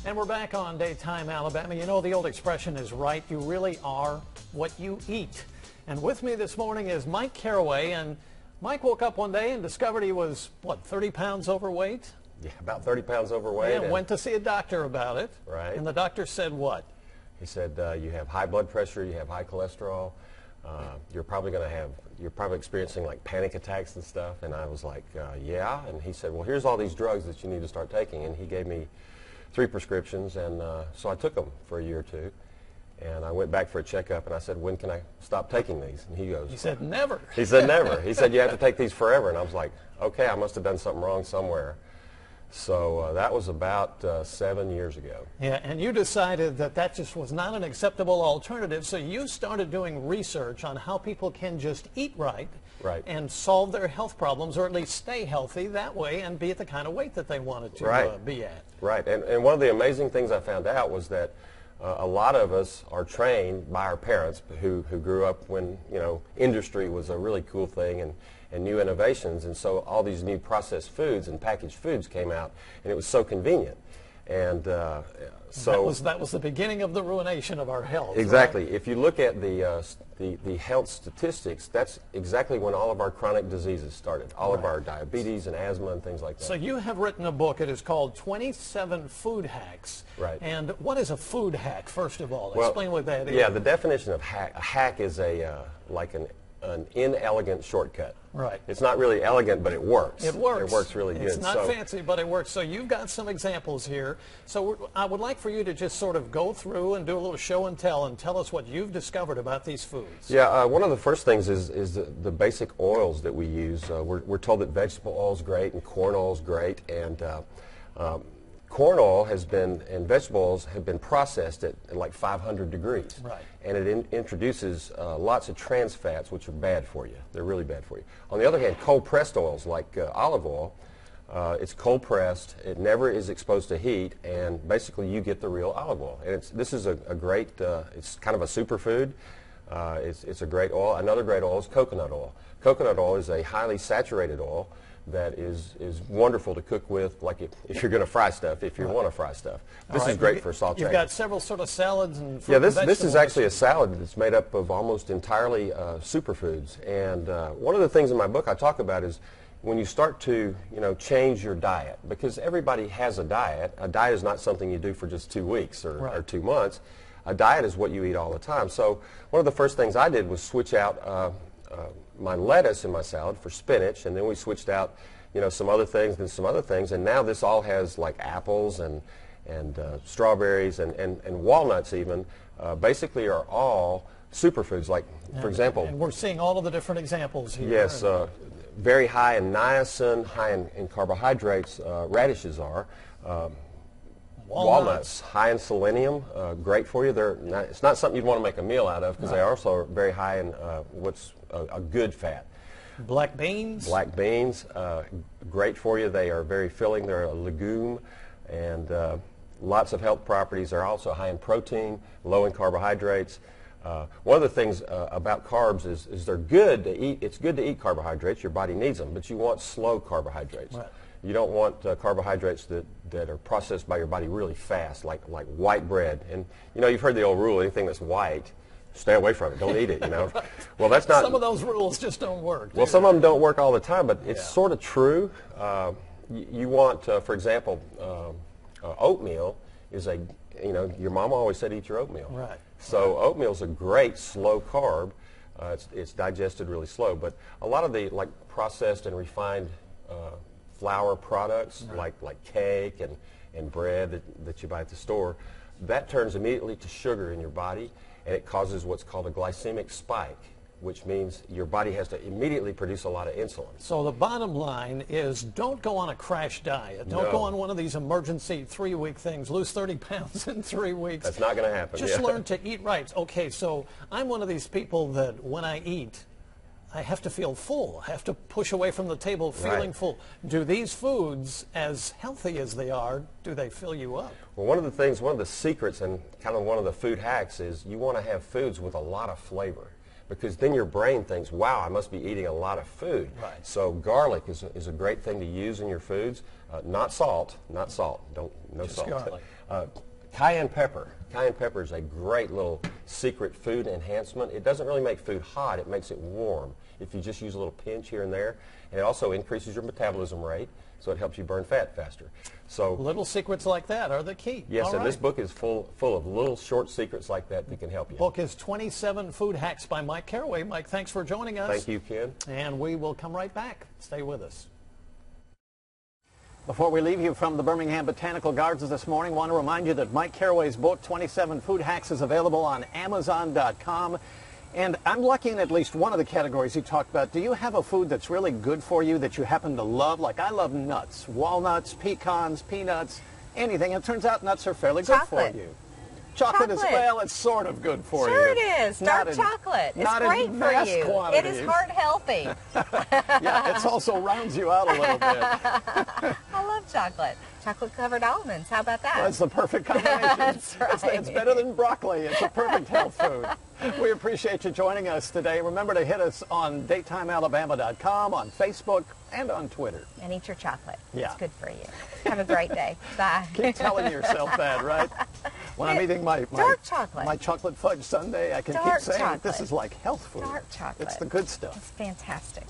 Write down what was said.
And we're back on Daytime Alabama. You know, the old expression is right. You really are what you eat. And with me this morning is Mike Caraway. And Mike woke up one day and discovered he was, what, 30 pounds overweight? Yeah, about 30 pounds overweight. And went to see a doctor about it. Right. And the doctor said what? He said, you have high blood pressure, you have high cholesterol. You're probably experiencing like panic attacks and stuff. And I was like, yeah. And he said, well, here's all these drugs that you need to start taking. And he gave me 3 prescriptions, and so I took them for a year or two, and I went back for a checkup, and I said, when can I stop taking these? And he goes, he said, never. He said, never. He said, you have to take these forever. And I was like, okay, I must have done something wrong somewhere. So that was about 7 years ago. Yeah, and you decided that that just was not an acceptable alternative, so you started doing research on how people can just eat right. Right. And solve their health problems, or at least stay healthy that way and be at the kind of weight that they wanted to be at. Right. And one of the amazing things I found out was that a lot of us are trained by our parents who grew up when, you know, industry was a really cool thing and new innovations. And so all these new processed foods and packaged foods came out, and it was so convenient. And so that was the beginning of the ruination of our health. Exactly. Right? If you look at the health statistics, that's exactly when all of our chronic diseases started. All of our diabetes and asthma and things like that. So you have written a book. It is called 27 Food Hacks. Right. And what is a food hack, first of all? Well, explain what that is. Yeah, the definition of hack, a hack is like an inelegant shortcut. Right. It's not really elegant, but it works. It works. It works really good. It's not fancy, but it works. So you've got some examples here. So I would like for you to just sort of go through and do a little show and tell us what you've discovered about these foods. Yeah, one of the first things is the basic oils that we use. We're told that vegetable oil is great and corn oil is great, and corn oil and vegetable oils have been processed at like 500 degrees. Right. And it introduces lots of trans fats, which are bad for you. They're really bad for you. On the other hand, cold-pressed oils like olive oil, it's cold-pressed, it never is exposed to heat, and basically you get the real olive oil. And this is a great, it's kind of a superfood. It's a great oil. Another great oil is coconut oil. Coconut oil is a highly saturated oil that is wonderful to cook with, like if you're going to fry stuff, if you want to fry stuff. This is great for sauteing. You've got several sort of salads and fruit Yeah, and this is actually a salad that's made up of almost entirely superfoods. And one of the things in my book I talk about is when you start to, change your diet, because everybody has a diet. A diet is not something you do for just 2 weeks or 2 months. A diet is what you eat all the time. So one of the first things I did was switch out my lettuce in my salad for spinach, and then we switched out, some other things and some other things, and now this all has like apples and strawberries and walnuts even, basically are all superfoods. Like, for example, and we're seeing all of the different examples here. Yes, very high in niacin, high in carbohydrates. Radishes are. Walnuts, high in selenium, great for you. It's not something you'd want to make a meal out of, because they also are very high in what's a good fat. Black beans? Black beans, great for you. They are very filling. They're a legume, and lots of health properties. They're also high in protein, low in carbohydrates. One of the things about carbs is they're good to eat. It's good to eat carbohydrates. Your body needs them, but you want slow carbohydrates. Right. You don't want carbohydrates that are processed by your body really fast, like white bread. And you've heard the old rule: anything that's white, stay away from it. Don't eat it. Right. Well, that's not. Some of those rules just don't work. Well, some of them don't work all the time, but it's sort of true. You want, for example, oatmeal is your mama always said eat your oatmeal. Right. So oatmeal is a great slow carb. It's digested really slow, but a lot of the processed and refined flour products, like cake and bread that you buy at the store, that turns immediately to sugar in your body, and it causes what's called a glycemic spike, which means your body has to immediately produce a lot of insulin. So the bottom line is, don't go on a crash diet. Don't go on one of these emergency 3-week things. Lose 30 pounds in 3 weeks. That's not going to happen. Just learn to eat right. Okay, so I'm one of these people that when I eat, I have to feel full. I have to push away from the table feeling full. Do these foods, as healthy as they are, do they fill you up? Well, one of the secrets and kind of one of the food hacks is you want to have foods with a lot of flavor, because then your brain thinks, wow, I must be eating a lot of food. Right. So garlic is a great thing to use in your foods. Not salt, no Just salt. garlic. Cayenne pepper. Cayenne pepper is a great little secret food enhancement. It doesn't really make food hot, it makes it warm if you just use a little pinch here and there. And it also increases your metabolism rate, so it helps you burn fat faster. So little secrets like that are the key. yes, All and right. this book is full of little short secrets like that that can help you. Book is 27 Food Hacks by Mike Carraway. Mike, thanks for joining us. Thank you, Ken. And we will come right back. Stay with us. Before we leave you from the Birmingham Botanical Gardens this morning, I want to remind you that Mike Carraway's book, 27 Food Hacks, is available on Amazon.com. And I'm lucky in at least one of the categories he talked about. Do you have a food that's really good for you that you happen to love? Like I love nuts, walnuts, pecans, peanuts, anything. It turns out nuts are fairly good Chocolate. for you. Chocolate as well, it's sort of good for you. Sure it is. Not Dark in- chocolate. It's not in great for vast you. It quantities. is heart healthy. Yeah, it also rounds you out a little bit. I love chocolate. Chocolate covered almonds. How about that? That's the perfect combination. That's right. It's better than broccoli. It's a perfect health food. We appreciate you joining us today. Remember to hit us on DaytimeAlabama.com, on Facebook, and on Twitter. And eat your chocolate. Yeah. It's good for you. Have a great day. Bye. Keep telling yourself that, right? When I'm eating my Dark chocolate. my chocolate fudge sundae, I can Dark keep saying chocolate. this is like health food. Dark chocolate. It's the good stuff. It's fantastic.